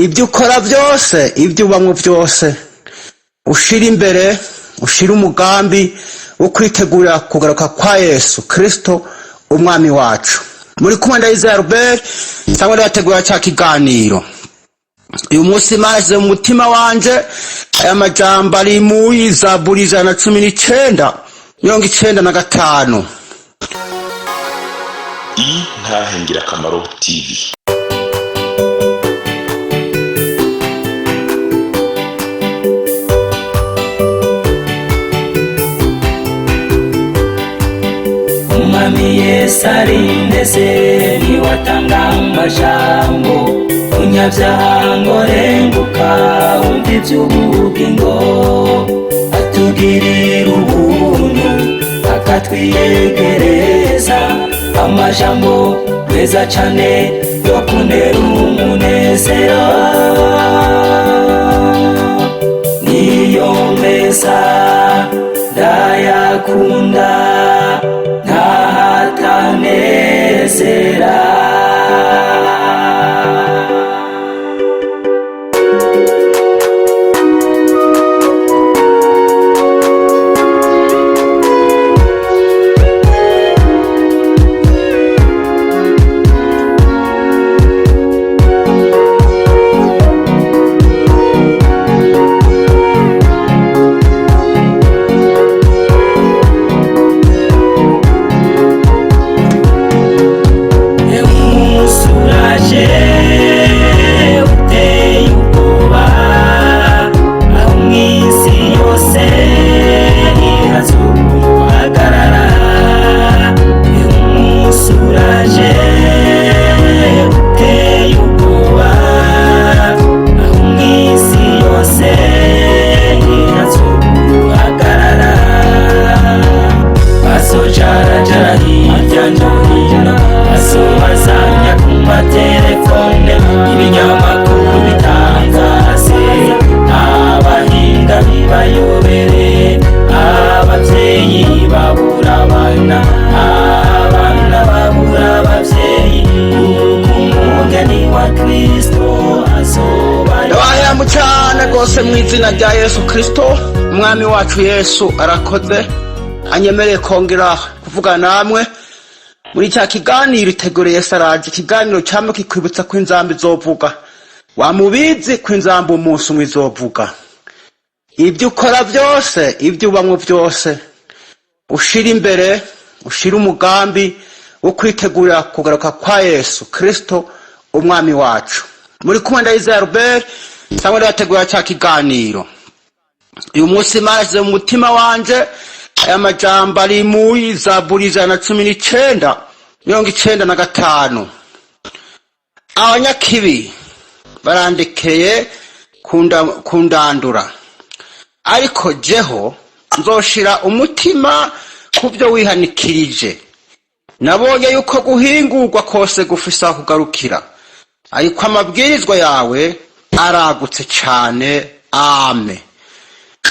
ibyo ukora byose, ibyo ubamwo byose, ushira imbere, ushira umugambi wo kwitegura kugaruka kwa Yesu Kristo umwami wacu. Muri kumwe Ndayizeye Albert cyangwa ndategura cya kiganiro. Uyu munsi maze mu mutima wanje aya majambo ari mu Zaburi 119:95. Intahengirakamaro TV. Umwami Yesu arindeze niwatanga amajambo unyabyaha ngo renguka umva iby'ubugingo atugirira ubuntu akatwiyegereza amajambo meza cyane yo kunera umunezero niyo meza ndayakunda ntahatanezera. Mu izina rya Yesu Kristo umwami wacu Yesu arakoze anyemereye kongera kuvuga namwe muri cya kiganiro itegureye Saraje. Ikiganiro cyamwe kikwibutsa ko inzambi zovuga, wamubizi ko inzambi umunsi umwe izovuga. Ibyo ukora byose, ibyo ubamwo byose, ushira imbere, ushira umugambi wo kwitegura kugaruka kwa Yesu Kristo umwami wacu. Muri kumwe Ndayizeye Albert cyangwa ndategura cya kiganiro. Uyu munsi maze mu mutima wanje aya majambo ari mu Zaburi 119:95. Abanyakibi barandekeye kundandura, ariko jeho nzoshira umutima kubyo wihanikirije. Nabonye yuko guhingurwa kose gufisa kugarukira, ariko amabwirizwa yawe aragutse cyane. Amen.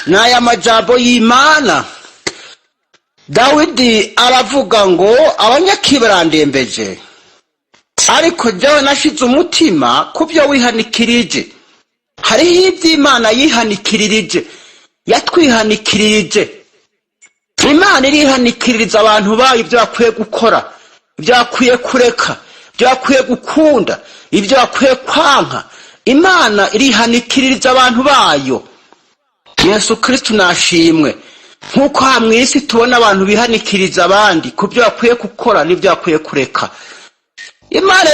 N'aya majambo y'Imana Dawidi aravuga ngo abanyakibi barandembeje, ariko jewe nashize umutima kubyo wihanikirije. Hariho iby'Imana yihanikirije, yatwihanikirije. Imana irihanikiririza abantu bayo ibyo bakwiye gukora, ibyo bakwiye kureka, ibyo bakwiye gukunda, ibyo bakwiye kwanka. Imana irihanikiririza abantu bayo. Yesu Kristo nashimwe. Nkuko hamwisi tubona abantu bihanikiriza abandi kubyo bakwiye gukora n'ibyo bakwiye kureka. Imana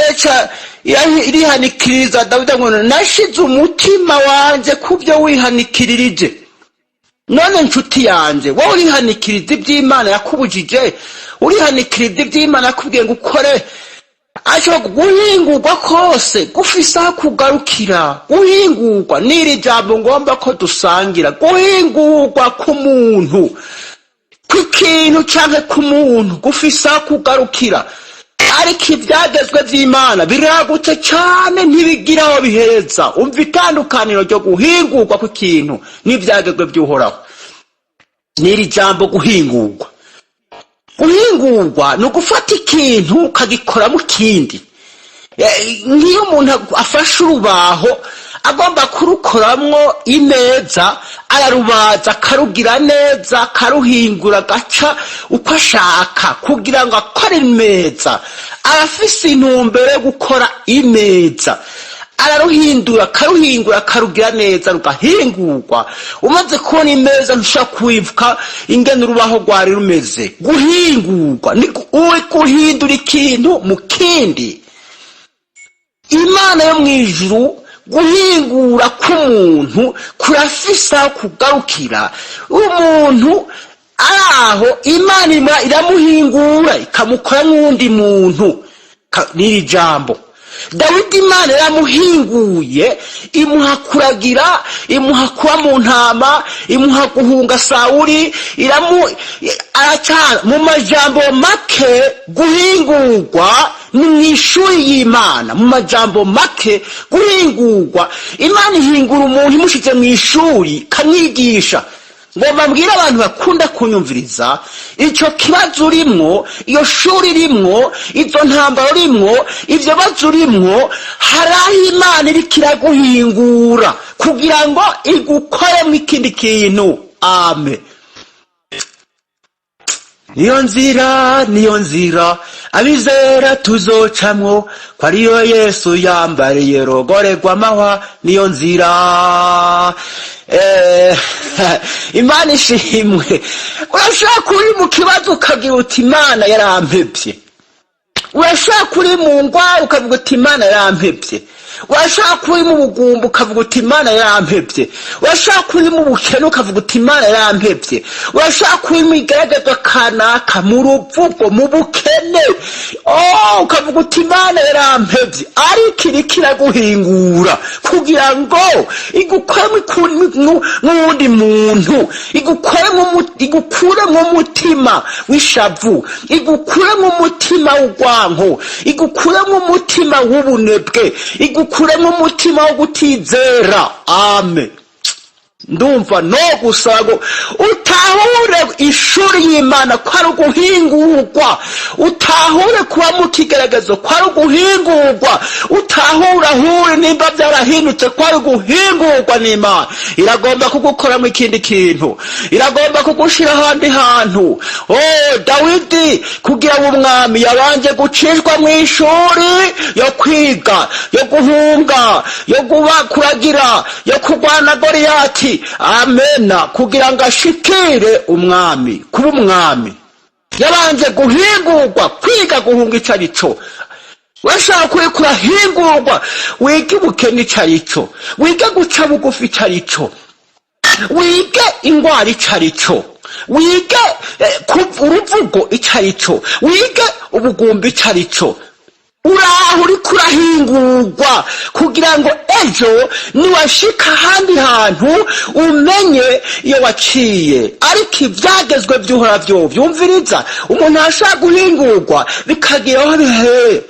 irihanikiririza Dawidi ngo nashize umutima wanje kubyo wihanikirije. None nshuti yanje, wowe urihanikiriza iby'Imana yakubujije, urihanikiriza iby'Imana yakubwiye ngo ukore. Acho guhingurwa kose gufisa kugarukira. Guhingurwa niri jambo ngomba ko dusangira. Guhingurwa k'umuntu, kw'ikintu canke k'umuntu gufisa kugarukira. Ariko ibyagezwe by'Imana biragutse cyane ntibigira aho bihereza. Umva itandukaniro ryo guhingurwa kw'ikintu n'ibyagezwe by'Uhoraho. Niri jambo guhingurwa. Guhingurwa no gufata ikintu ukagikora mu kindi. nk'iyo umuntu afashe urubaho agomba kurukoramwo imeza, ararubaza akarugira neza, akaruhingura agaca uko ashaka kugira ngo akore imeza. Arafise intumbero yo gukora imeza, araruhindura akaruhingura akarugira neza rugahingurwa. Umaze kubona imeza ntushobora kwibuka ingene urubaho rwari rumeze. Guhingurwa ni guhindura ikintu mu kindi. Imana yo mw'ijuru, guhingura k'umuntu kurafise aho kugarukira. Umuntu araho Imana iramuhingura ikamukora n'uwundi muntu. N'iri jambo Dawidi Imana yaramuhinguye, imuha kuragira, imuha kuba mu ntama, imuha guhunga Sawuli, mu majambo make guhingurwa ni mw'ishuri y'Imana. Mu majambo make guhingurwa, Imana ihingura umuntu imushize mw'ishuri ikamwigisha. Ngomba mbwira abantu bakunda kunyumviriza, ico kibazo urimwo, iyo shuri urimwo, izo ntambaro urimwo, ivyo bazo urimwo, haraho Imana iriko iraguhingura kugira ngo igukoremwo ikindi kintu. Amen. Niyo nzira abizera tuzocamwo, ko ariyo Yesu yambariye rogorerwa amahwa. Niyo nzira Imana ishimwe. Urashaka uri mu kibazo ukagira uti Imana yarampevye. Urashaka uri mu ngwara ukavuga uti Imana yarampevye. Urashaka uri mu bugumba ukavuga uti Imana yarampevye. Urashaka uri mu bukene ukavuga uti Imana yarampevye. Urashaka uri mu igeragezwa kanaka, mu ruvugo, mu bukene, ukavuga uti Imana yarampevye. Ariko iriko iraguhingura kugira ngo igukoremwo n'uwundi muntu, igukuremwo umutima w'ishavu, igukuremwo umutima w'urwanko, igukuremwo umutima w'ubunebwe, igukuremwo umutima wo gutizera. Amen. Ndumva no gusaba ngo utahure ishuri y'Imana ko ari uguhingurwa, utahure kuba mu kigeragezo ko ari uguhingurwa, utahure nimba byarahindutse ko ari uguhingurwa n'Imana. Iragomba kugukoramo ikindi kintu, iragomba kugushira ahandi hantu. Dawidi kugira ngo umwami yabanje gucishwa mw'ishuri yo kwiga, yo guhunga, yo kuragira, yo kurwana Goliyati. Amena. Kugira ngo ashikire umwami, kuba umwami yabanje guhingurwa, kwiga guhunga icarico. Washaka kurahingurwa, wige ubukene icarico, wige guca bugufi icarico, wige ingwara icarico, wige uruvugo icarico, wige ubugumba icarico. Uraho uriko urahingurwa kugira ngo ejo niwashika ahandi hantu umenye iyo waciye. Ariko ivyagezwe vy'uhora vyumviriza. Umuntu ashaka guhingurwa bikagira aho bihere.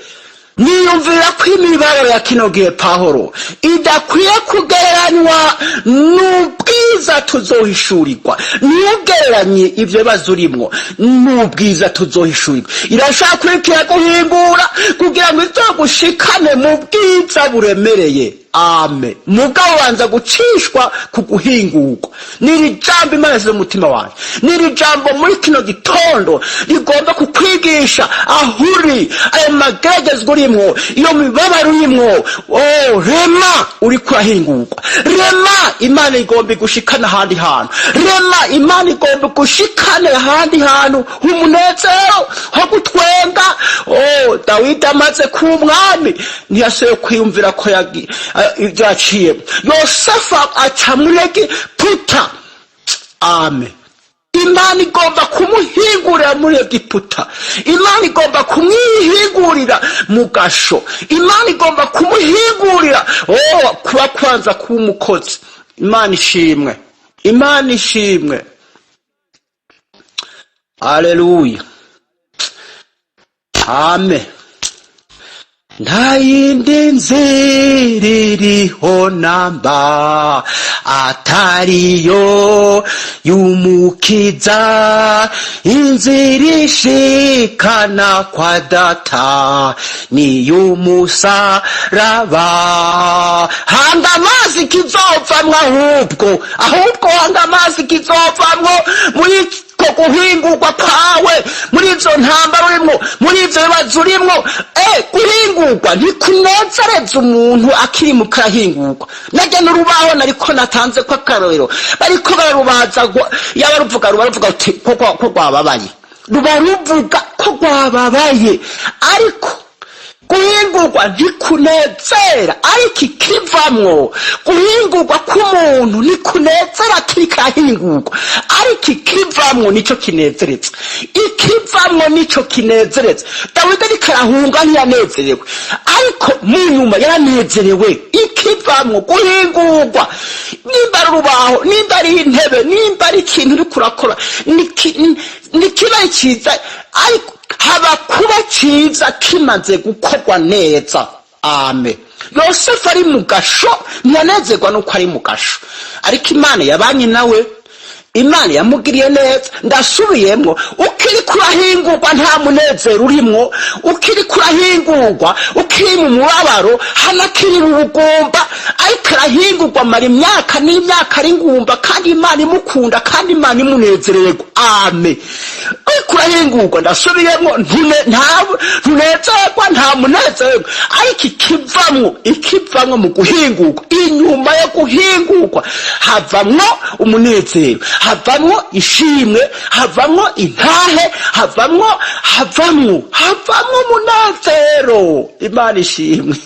Niyumvira ko imibabaro ya kino gihe Pawulo idakwiye kugereranywa n'ubwiza tuzohishurirwa. Ntugereranye ivyo bibazo urimwo n'ubwiza tuzohishurirwa. Irashaka kurikira guhingura kugira ngo izogushikane mu bwiza buremereye. Amen. Mugabo banza gucishwa ku guhingurwa. Niri jambo Imana yashyize mu mutima wanjye, niri jambo muri kino gitondo rigomba kukwigisha aho uri, ayo mageragezwa urimwo, iyo mibabaro urimwo. Rema uriko urahingurwa. Rema Imana igomba gushikana ahandi hantu. Rema Imana igomba gushikana ahandi hantu h'umunezero, ho gutwenga. Dawidi amaze kuba umwami ntiyashoboye kwiyumvira ko ibyo yaciye. Yosefa aca muri Egiputa. Amen. Imana igomba kumuhingurira muri Egiputa. Imana igomba kumwihingurira mu gasho. Imana igomba kumuhingurira kuba kwanza kuba umukozi. Imana ishimwe. Imana ishimwe. Haleluya. Amen. nta yindi nzira iriho namba atariyo y'umukiza, inzira ishikana kwa data ni y'umusaraba. Hanga amazi kizovamwo, ahubwo hanga amazi kizovamwo muri ko guhingurwa kwawe, muri izo ntambara urimwo, muri ivyo bibazo urimwo. Guhingurwa ntikunezereza umuntu akiri mu karahingurwa. Narya n'urubaho nariko natanze ko akarorero, bariko bararubaza, yaba ruvuga uti ko rwababaye, ruba ruvuga ko rwababaye, ariko guhingurwa ntikunezera, ariko ikivamwo, guhingurwa k'umuntu ntikunezera akiri karahingurwa, ariko ikivamwo nico kinezereza, ikivamwo nico kinezereza. Dawidi ariko arahunga ntiyanezerewe, ariko mu nyuma yaranezerewe. Ikivamwo guhingurwa, nimba ari urubaho, nimba ari intebe, nimba ari ikintu uriko urakora, nikiba ciza, ariko haba kuba ciza kimaze gukorwa neza. Amen. Yosefu ari mu gasho ntiyanezerwa nuko ari mu gasho, ariko Imana yabanye nawe, Imana yamugiriye neza. Ndasubiyemwo, ukiri kurahingurwa nta munezero urimwo, ukiri kurahingurwa, ukiri mu mubabaro, hanakiri mu bugumba, ariko arahingurwa amara imyaka n'imyaka ari ngumba, kandi Imana imukunda, kandi Imana imunezererwa. Amen. Uriko urahingurwa, ndasubiyemwo, ntunezerwa, nta munezero, ariko ikivamwo mu guhingurwa, inyuma yo guhingurwa havamwo umunezero, havamwo ishimwe, havamwo intahe, havamwo umunezero. Imana ishimwe.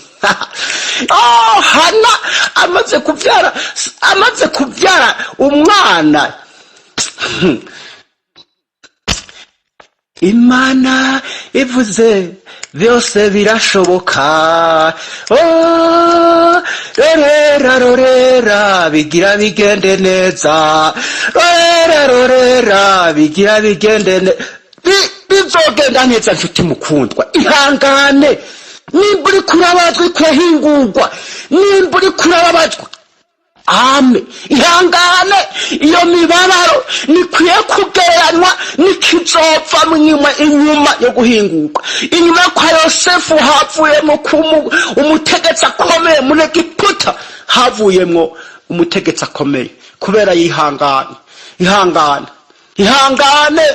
Hana amaze kuvyara umwana, Imana ivuze byose birashoboka. Rorera bigira bigende neza, rorera bigira bigende neza, bizogenda neza. Nshuti mukundwa, ihangane. Nimba uri kurabazwa kurahingurwa, nimba uri kurabazwa, Amen, ihangane. Iyo mibabaro nikwiye kugereranywa n'ikizova inyuma yo guhingurwa. Inyuma yo kwa Yosefu havuyemo umutegetsi akomeye muri Egiputa, havuyemo umutegetsi akomeye kubera ihangane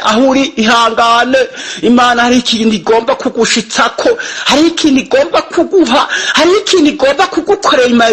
aho uri, ihangane. Imana hari ikintu igomba kugushitsako, hari ikintu igomba kuguha, hari ikintu igomba kugukorera.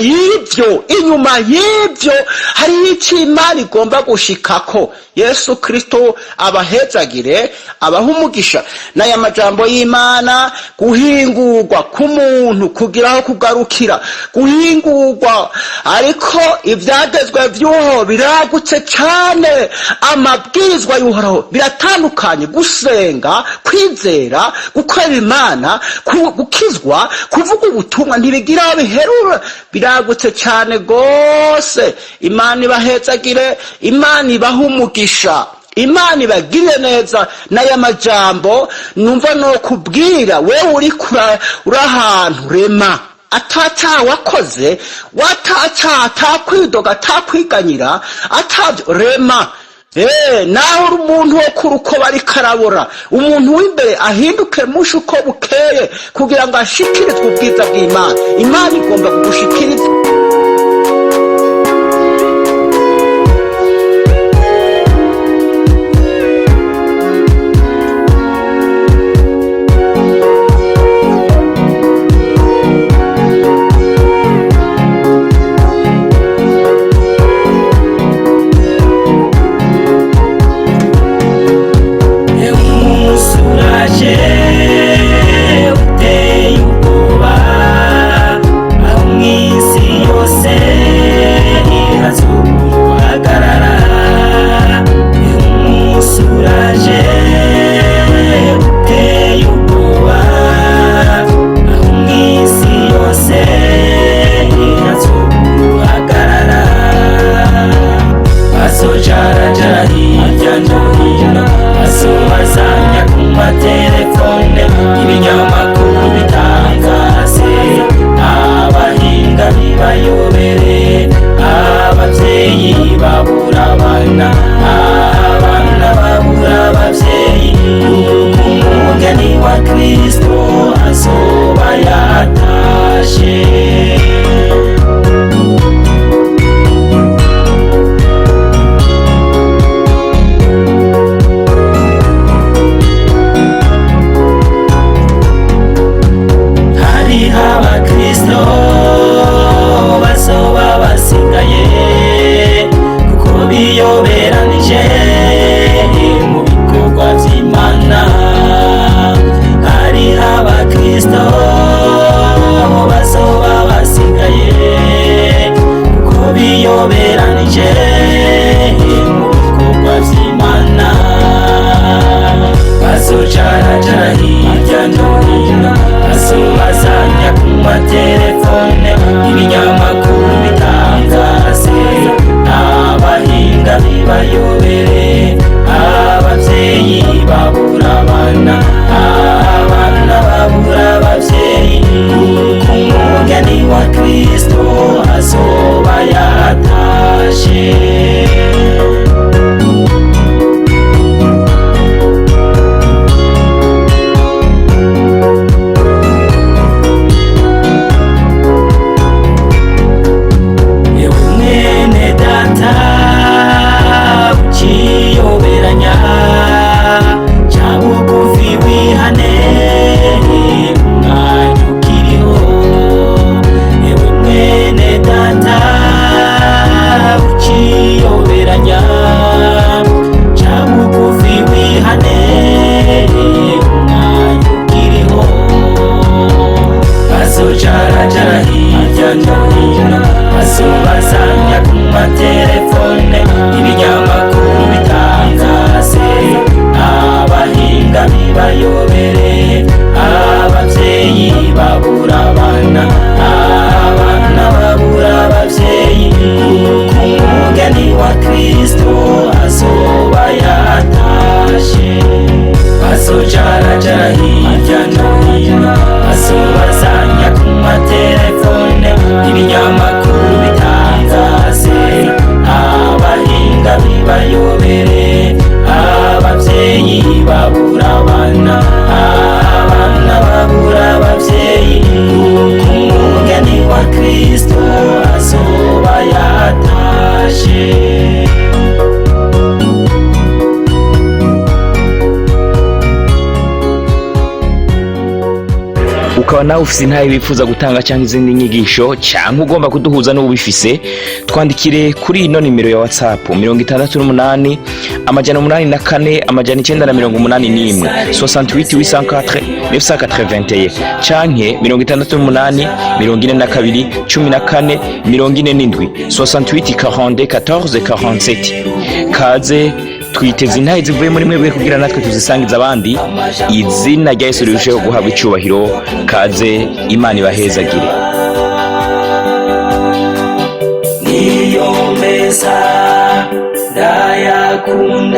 Inyuma y'ivyo hari icyo Imana igomba gushikako. Yesu Kristo abahezagire, abaha umugisha. N'aya majambo y'Imana, guhingurwa k'umuntu kugiraho kugarukira, guhingurwa. Ariko ivyagezwe vy'uho biragutse cane, amabwirizwa y'Uhoraho biratandukanye. Gusenga, kwizera, gukorera Imana, gukizwa, kuvuga ubutumwa ntibigira aho biherura, biragutse cane gose. Imana ibahezagire, Imana ibaha umugisha, Imana ibagirire neza. N'aya majambo numva no kubwira wewe uri ahantu, rema. Ataca wakoze, atakwidoga, atakwiganyira, atavyo, rema. Naho uri umuntu wo kuruko bari karabora, umuntu w'imbere ahinduke mushi uko bukeye, kugira ngo ashikirizwe ubwiza bw'Imana. Imana igomba kugushikiriza. Uteye ubwoba aho mw'isi ntibayobere, abavyeyi babura abana, abana babura abavyeyi, yuko umugeni wa Kristo azoba yatashe. Hariho abakristo bazoba basigaye, kuko biyoberanije mu bikorwa vy'Imana. Hariho abakristo bazoba basigaye, kuko biyoberanije mu bikorwa vy'Imana. Bazojarajara hirya no hino, bazobazanya ku matelefone, ibinyamakuru bitangaze, abahinga bibayobere, abavyeyi babura abana, abana babura abavyeyi, kuko umugeni wa Kristo azoba yatashe. Ukiyoberanya ca bugufi wihane, umwanya ukiriho. Ewe mwene data ukiyoberanya ca bugufi wihane, umwanya ukiriho. Bazojarajara hirya no hino, bazobazanya ku matelefone, ibinyamakuru bitangaze, abahinga bibayobere, abavyeyi babura abana, abana babura abavyeyi, kuko umugeni wa Kristo azoba yatashe. Bazojarajara hirya no hino, bazobazanya ku matelefone, ibinyamakuru bitangaze, abahinga bibayobere, abavyeyi babura abana, abana babura abavyeyi, kuko umugeni wa Kristo azoba yatashe. ukaba nawe ufise intahe wifuza gutanga cyangwa izindi nyigisho cyangwa ugomba kuduhuza n'ubifise, twandikire kuri ino nimero ya WhatsApp 68 884 981 68 804 canke 68 42 14 47 68 42 14 47. Kaze twiteze intahe zivuye muri mwebwe kugira natwe tuzisangiza abandi, izina rya Yesu rirusheho guhabwa icubahiro. Kaze, Imana ibahezagire. Niyo meza ndayakunda.